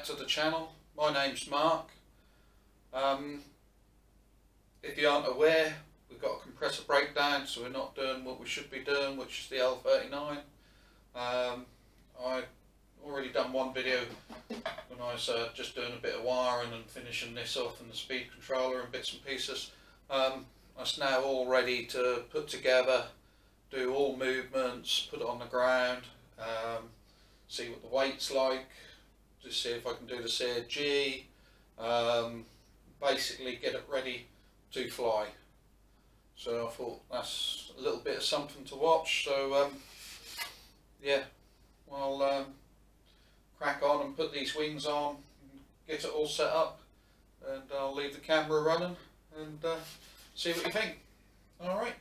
back to the channel. My name's Mark. If you aren't aware, we've got a compressor breakdown, so we're not doing what we should be doing, which is the L39. I already done one video when I was just doing a bit of wiring and finishing this off and the speed controller and bits and pieces. It's now all ready to put together, do all movements, put it on the ground, see what the weight's like, just see if I can do the CG, basically get it ready to fly. So I thought that's a little bit of something to watch. So yeah, I'll crack on and put these wings on, get it all set up, and I'll leave the camera running and see what you think. Alright.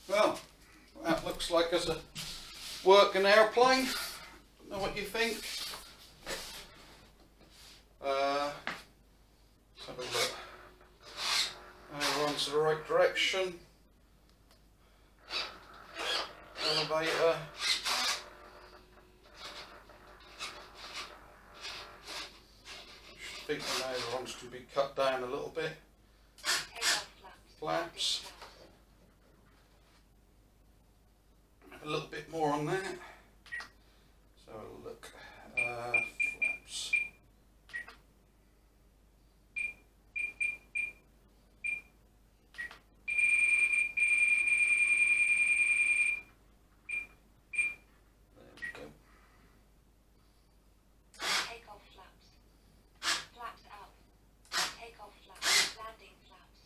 Well, that looks like it's a working airplane. Don't know what you think. Let's have a look. Everyone's the right direction. Elevator. I think the ailerons can be cut down a little bit. Flaps. A little bit more on that. So look, flaps. There we go. Take off flaps. Flaps out. Take off flaps. Landing flaps.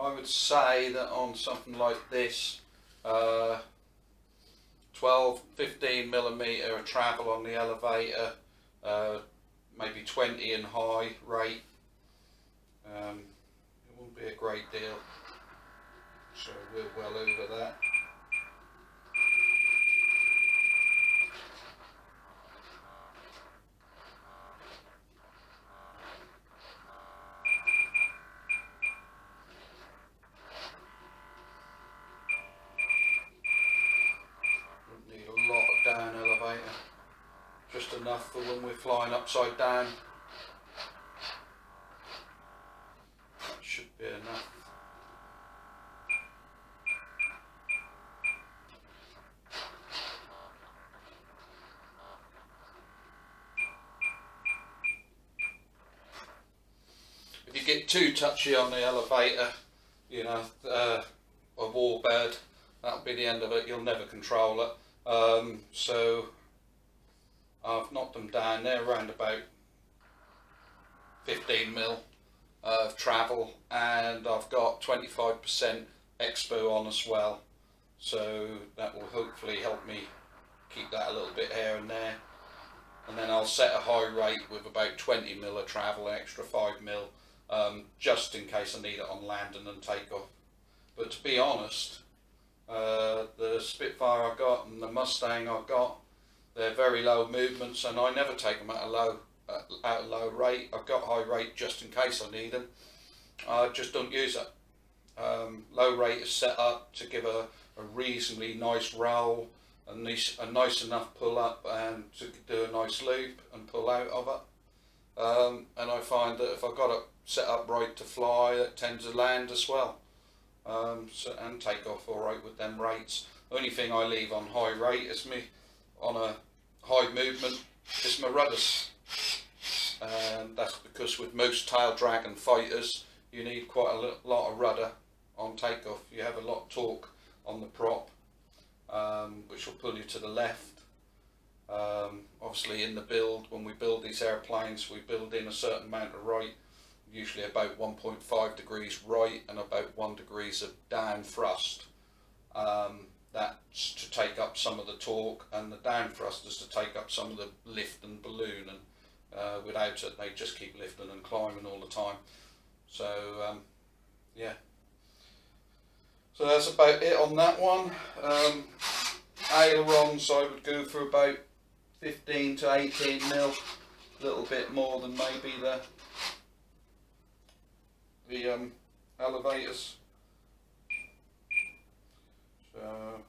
I would say that on something like this, 12-15 millimetre of travel on the elevator, maybe 20 in high rate, it wouldn't be a great deal, so we're well over that. Wouldn't need a lot of down elevator, just enough for when we're flying upside down. That should be enough. If you get too touchy on the elevator, you know, a warbird, that'll be the end of it. You'll never control it. So I've knocked them down. They're around about 15 mil of travel, and I've got 25% expo on as well. So that will hopefully help me keep that a little bit here and there. And then I'll set a high rate with about 20 mil of travel, extra 5 mil, just in case I need it on landing and takeoff. But to be honest, the Spitfire I got and the Mustang I got, they're very low movements, and I never take them at a low rate. I've got high rate just in case I need them. I just don't use it. Low rate is set up to give a reasonably nice roll, a nice enough pull up, and to do a nice loop and pull out of it. And I find that if I've got it set up right to fly, it tends to land as well. And take off all right with them rates. Only thing I leave on high rate is me on a high movement is my rudders, and that's because with most tail dragon fighters you need quite a lot of rudder on takeoff. You have a lot of torque on the prop, which will pull you to the left. Obviously in the build, when we build these airplanes, we build in a certain amount of right, usually about 1.5 degrees right and about 1 degrees of down thrust. That's to take up some of the torque, and the down thrust is to take up some of the lift and balloon, and without it they just keep lifting and climbing all the time. So yeah, so that's about it on that one. Ailerons I would go for about 15 to 18 mil, a little bit more than maybe the elevators. So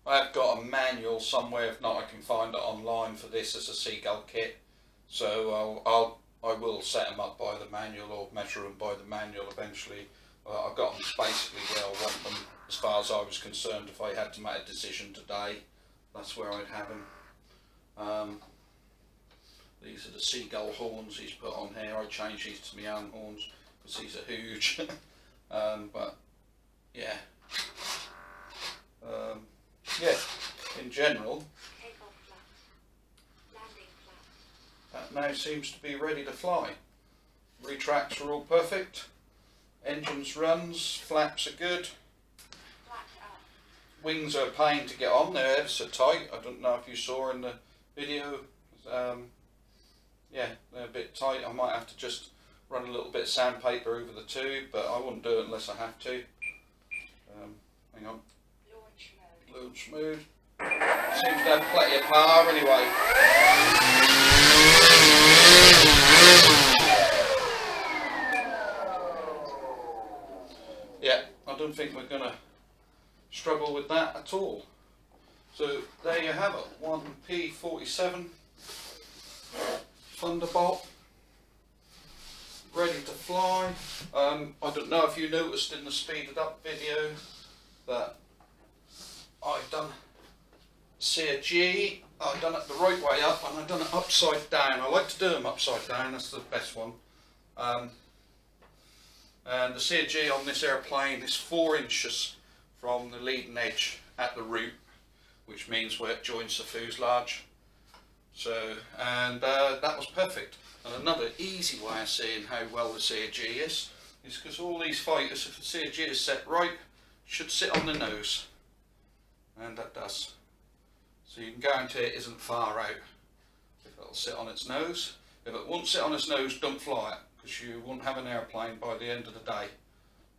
I've got a manual somewhere. If not, I can find it online for this as a Seagull kit. So I will set them up by the manual or measure them by the manual eventually. I've got them basically where I want them as far as I was concerned. If I had to make a decision today, that's where I'd have them. These are the Seagull horns he's put on here. I changed these to my own horns because these are huge. But yeah. Yeah, in general, Takeoff flaps. Landing flaps. that now seems to be ready to fly. Retracts are all perfect, engines runs, flaps are good, Flaps up. wings are a pain to get on, they're ever so tight. I don't know if you saw in the video, yeah, they're a bit tight. I might have to just run a little bit of sandpaper over the tube, but I wouldn't do it unless I have to. Hang on. Launch mode. Load smooth. Seems to have plenty of power anyway. Yeah, I don't think we're going to struggle with that at all. So there you have it, one P47 Thunderbolt. ready to fly. I don't know if you noticed in the speeded up video that I've done CG. I've done it the right way up and I've done it upside down. I like to do them upside down, that's the best one. And the CG on this airplane is 4 inches from the leading edge at the root, which means where it joins the fuselage. So, and that was perfect. And another easy way of seeing how well the CG is because all these fighters, if the CG is set right, should sit on the nose. And that does. So you can guarantee it isn't far out if it'll sit on its nose. If it won't sit on its nose, don't fly it, because you won't have an airplane by the end of the day.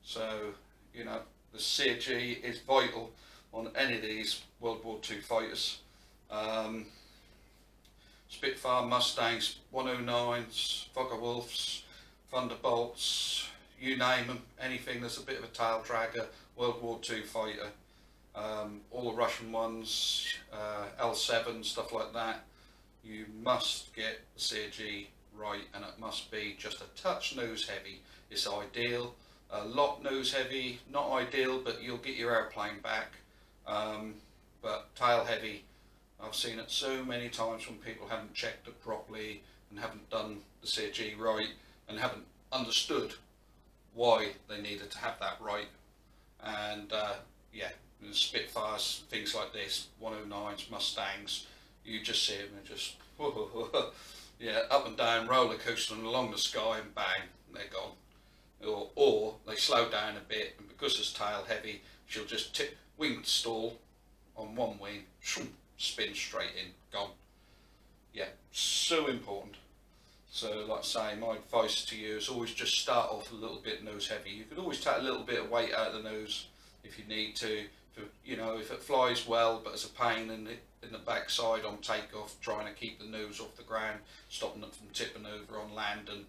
So, you know, the CG is vital on any of these World War II fighters. Spitfire, Mustangs, 109s, Focke-Wulfs, Thunderbolts, you name them, anything that's a bit of a tail dragger, World War II fighter. All the Russian ones, L7, stuff like that, you must get the CG right, and it must be just a touch nose heavy. It's ideal. A lot nose heavy, not ideal, but you'll get your airplane back. But tail heavy, I've seen it so many times when people haven't checked it properly and haven't done the CG right and haven't understood why they needed to have that right. And yeah, the Spitfires, things like this, 109s, Mustangs, you just see them and just yeah, up and down, roller coastering along the sky, and bang, they're gone. Or they slow down a bit, and because it's tail heavy, she'll just tip, wing stall on one wing, spin straight in, gone. Yeah, so important. So like I say, my advice to you is always just start off a little bit nose heavy. You could always take a little bit of weight out of the nose if you need to. You know, if it flies well but it's a pain in the backside on takeoff, trying to keep the nose off the ground, stopping it from tipping over on landing,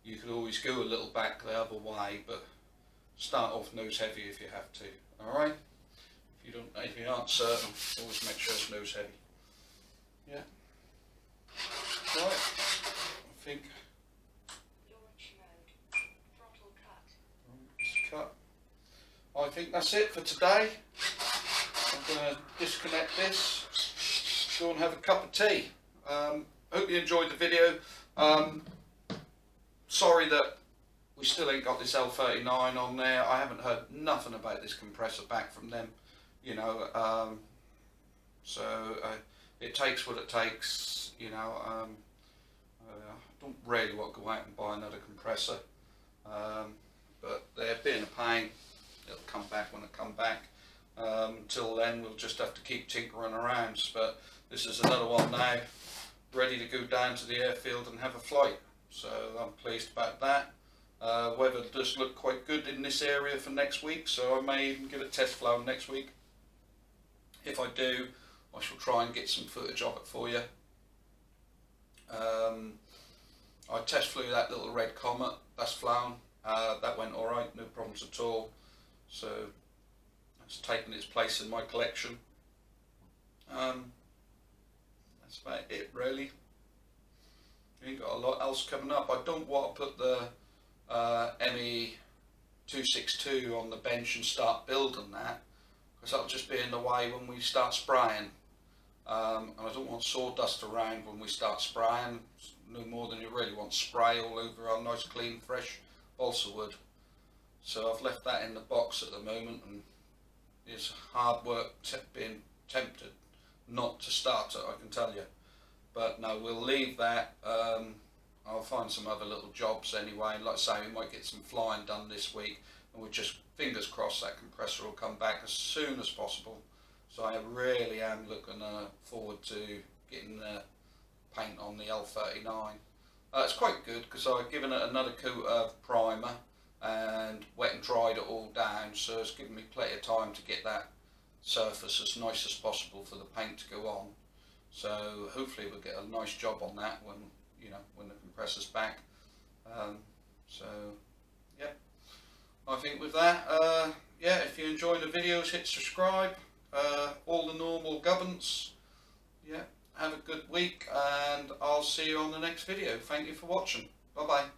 you could always go a little back the other way, but start off nose heavy if you have to. Alright? If you aren't certain, always make sure it's nose heavy. Yeah. Right. I think Launch mode. Throttle cut. it's cut. I think that's it for today. I'm going to disconnect this, go and have a cup of tea. Hope you enjoyed the video. Sorry that we still ain't got this L39 on there. I haven't heard nothing about this compressor back from them. You know, so it takes what it takes. You know, I don't really want to go out and buy another compressor, but they're being a pain. It'll come back when it comes back. Until then, we'll just have to keep tinkering around. But this is another one now, ready to go down to the airfield and have a flight. So I'm pleased about that. Weather does look quite good in this area for next week, so I may even give a test flow next week. If I do, I shall try and get some footage of it for you. I test flew that little red Comet, that's flown. That went alright, no problems at all. So it's taken its place in my collection. That's about it really. Ain't got a lot else coming up. I don't want to put the ME262 on the bench and start building that, because that'll just be in the way when we start spraying. And I don't want sawdust around when we start spraying, no more than you really want spray all over our nice clean fresh balsa wood. So I've left that in the box at the moment, and it's hard work being tempted not to start it, I can tell you. But no, we'll leave that. I'll find some other little jobs anyway, and like I say, we might get some flying done this week, and we'll just, fingers crossed, that compressor will come back as soon as possible. So I really am looking forward to getting the paint on the L39. It's quite good because I've given it another coat of primer and wet and dried it all down, so it's given me plenty of time to get that surface as nice as possible for the paint to go on. So hopefully we'll get a nice job on that when, you know, when the compressor's back. So yeah, I think with that, yeah, if you enjoy the videos, hit subscribe, all the normal gubbins. Yeah, have a good week, and I'll see you on the next video. Thank you for watching. Bye bye.